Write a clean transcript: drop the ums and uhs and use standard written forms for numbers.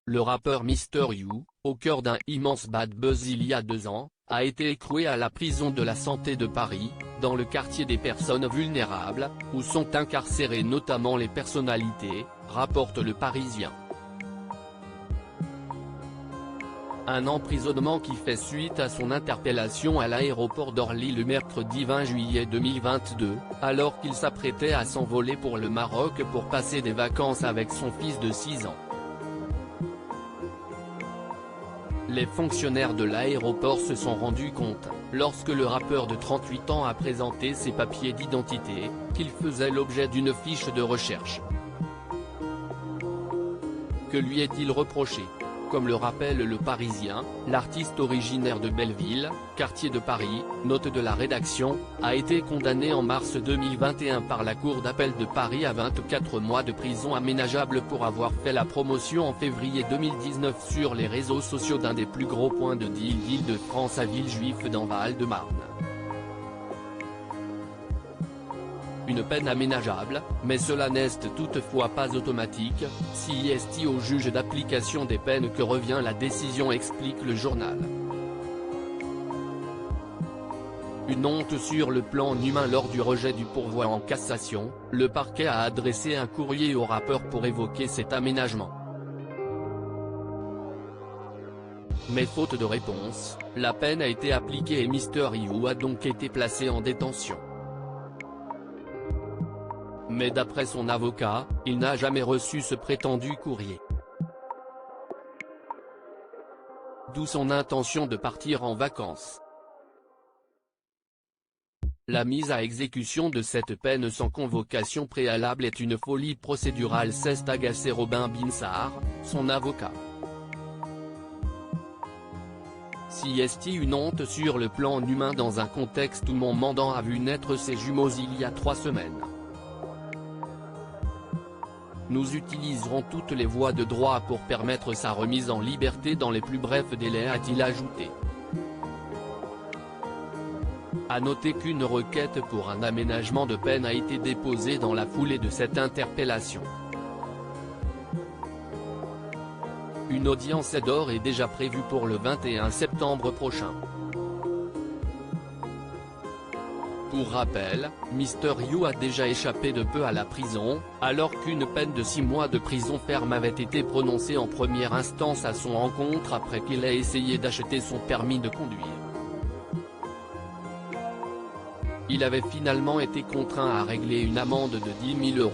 le rappeur Mr. You, au cœur d'un immense bad buzz il y a 2 ans, a été écroué à la prison de la Santé de Paris, dans le quartier des personnes vulnérables, où sont incarcérées notamment les personnalités, rapporte Le Parisien. Un emprisonnement qui fait suite à son interpellation à l'aéroport d'Orly le mercredi 20 juillet 2022, alors qu'il s'apprêtait à s'envoler pour le Maroc pour passer des vacances avec son fils de 6 ans. Les fonctionnaires de l'aéroport se sont rendus compte, lorsque le rappeur de 38 ans a présenté ses papiers d'identité, qu'il faisait l'objet d'une fiche de recherche. Que lui est-il reproché ? Comme le rappelle Le Parisien, l'artiste originaire de Belleville, quartier de Paris, note de la rédaction, a été condamné en mars 2021 par la Cour d'appel de Paris à 24 mois de prison aménageable pour avoir fait la promotion en février 2019 sur les réseaux sociaux d'un des plus gros points de deal d'Île-de-France à Villejuif dans Val-de-Marne. Une peine aménageable, mais cela n'est toutefois pas automatique, si est au juge d'application des peines que revient la décision, explique le journal. Une honte sur le plan humain. Lors du rejet du pourvoi en cassation, le parquet a adressé un courrier au rappeur pour évoquer cet aménagement. Mais faute de réponse, la peine a été appliquée et Mr. You a donc été placé en détention. Mais d'après son avocat, il n'a jamais reçu ce prétendu courrier. D'où son intention de partir en vacances. La mise à exécution de cette peine sans convocation préalable est une folie procédurale, s'est agacé Robin Binsart, son avocat. Si est une honte sur le plan humain dans un contexte où mon mandant a vu naître ses jumeaux il y a 3 semaines. Nous utiliserons toutes les voies de droit pour permettre sa remise en liberté dans les plus brefs délais, a-t-il ajouté. À noter qu'une requête pour un aménagement de peine a été déposée dans la foulée de cette interpellation. Une audience d'or est déjà prévue pour le 21 septembre prochain. Pour rappel, Mr. You a déjà échappé de peu à la prison, alors qu'une peine de 6 mois de prison ferme avait été prononcée en première instance à son encontre après qu'il ait essayé d'acheter son permis de conduire. Il avait finalement été contraint à régler une amende de 10 000 €.